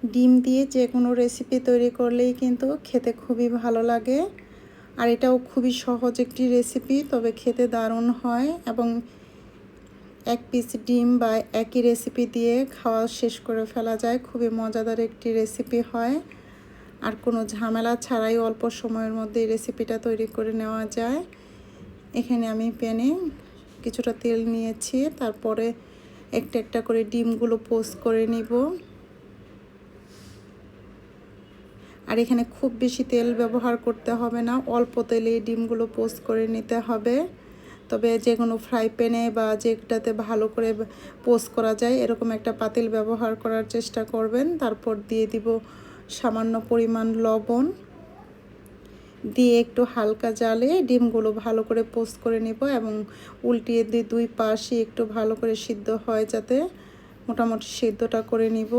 ডিম দিয়ে যে কোনো রেসিপি তৈরি করলেই কিন্তু খেতে খুবই ভালো লাগে। আর এটাও খুবই সহজ একটি রেসিপি, তবে খেতে দারুণ হয় এবং এক পিস ডিম বা একই রেসিপি দিয়ে খাওয়া শেষ করে ফেলা যায়। খুবই মজাদার একটি রেসিপি হয় আর কোনো ঝামেলা ছাড়াই অল্প সময়ের মধ্যে এই রেসিপিটা তৈরি করে নেওয়া যায়। এখানে আমি প্যানে কিছুটা তেল নিয়েছি, তারপরে একটা একটা করে ডিমগুলো পোস্ট করে নিব। আর এখানে খুব বেশি তেল ব্যবহার করতে হবে না, অল্প তেলে ডিমগুলো পোস্ট করে নিতে হবে। তবে যে কোনো ফ্রাই প্যানে বা যেটাতে ভালো করে পোস্ট করা যায় এরকম একটা পাতিল ব্যবহার করার চেষ্টা করবেন। তারপর দিয়ে দিব সামান্য পরিমাণ লবণ, দিয়ে একটু হালকা জালে ডিমগুলো ভালো করে পোস্ট করে নেব এবং উল্টিয়ে দিয়ে দুই পাশই একটু ভালো করে সিদ্ধ হয়, যাতে মোটামুটি সিদ্ধটা করে নিব।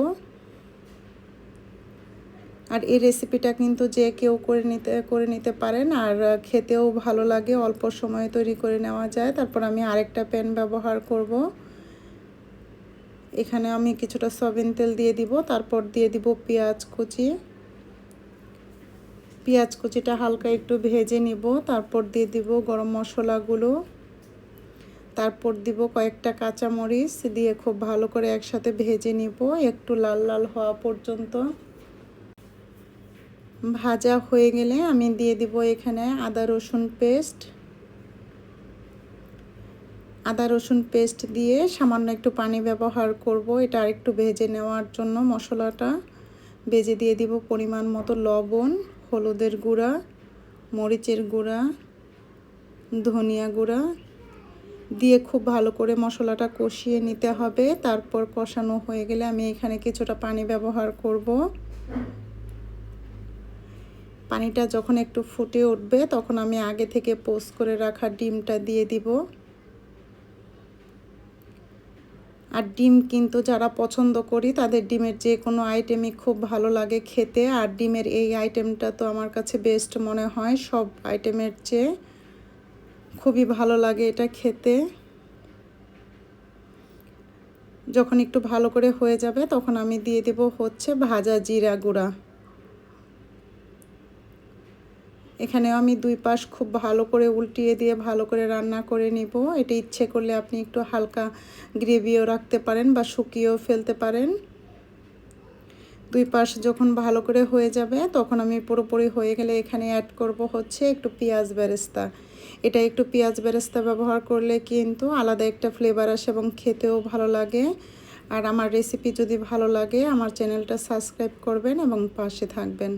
আর এই রেসিপিটা কিন্তু যে কেউ করে নিতে পারেন, আর খেতেও ভালো লাগে, অল্প সময়ে তৈরি করে নেওয়া যায়। তারপর আমি আরেকটা প্যান ব্যবহার করব। এখানে আমি কিছুটা সয়াবিন তেল দিয়ে দিব, তারপর দিয়ে দিব পেঁয়াজ কুচিটা হালকা একটু ভেজে নিব। তারপর দিয়ে দিব গরম মশলাগুলো, তারপর দিব কয়েকটা কাঁচামরিচ, দিয়ে খুব ভালো করে একসাথে ভেজে নিব একটু লাল লাল হওয়া পর্যন্ত। ভাজা হয়ে গেলে আমি দিয়ে দিব এখানে আদা রসুন পেস্ট দিয়ে সামান্য একটু পানি ব্যবহার করব এটা আরেকটু ভেজে নেওয়ার জন্য। মশলাটা ভেজে দিয়ে দিব পরিমাণ মতো লবণ, হলুদের গুঁড়া, মরিচের গুঁড়া, ধনিয়া গুঁড়া দিয়ে খুব ভালো করে মশলাটা কষিয়ে নিতে হবে। তারপর কষানো হয়ে গেলে আমি এখানে কিছুটা পানি ব্যবহার করব। পানিটা যখন একটু ফুটে উঠবে তখন আমি আগে থেকে পোস্ট করে রাখা ডিমটা দিয়ে দিব। আর ডিম কিন্তু যারা পছন্দ করি তাদের ডিমের যে কোনো আইটেমই খুব ভালো লাগে খেতে। আর ডিমের এই আইটেমটা তো আমার কাছে বেস্ট মনে হয় সব আইটেমের চেয়ে, খুবই ভালো লাগে এটা খেতে। যখন একটু ভালো করে হয়ে যাবে তখন আমি দিয়ে দেব হচ্ছে ভাজা জিরা গুঁড়া। এখানেও আমি দুই পাশ খুব ভালো করে উল্টিয়ে দিয়ে ভালো করে রান্না করে নিব। এটা ইচ্ছে করলে আপনি একটু হালকা গ্রেভিও রাখতে পারেন বা শুকিয়েও ফেলতে পারেন। দুই পাশ যখন ভালো করে হয়ে যাবে তখন আমি পুরোপুরি হয়ে গেলে এখানে অ্যাড করব হচ্ছে একটু পেঁয়াজ বেরেস্তা। এটা একটু পেঁয়াজ বেরেস্তা ব্যবহার করলে কিন্তু আলাদা একটা ফ্লেভার আসে এবং খেতেও ভালো লাগে। আর আমার রেসিপি যদি ভালো লাগে আমার চ্যানেলটা সাবস্ক্রাইব করবেন এবং পাশে থাকবেন।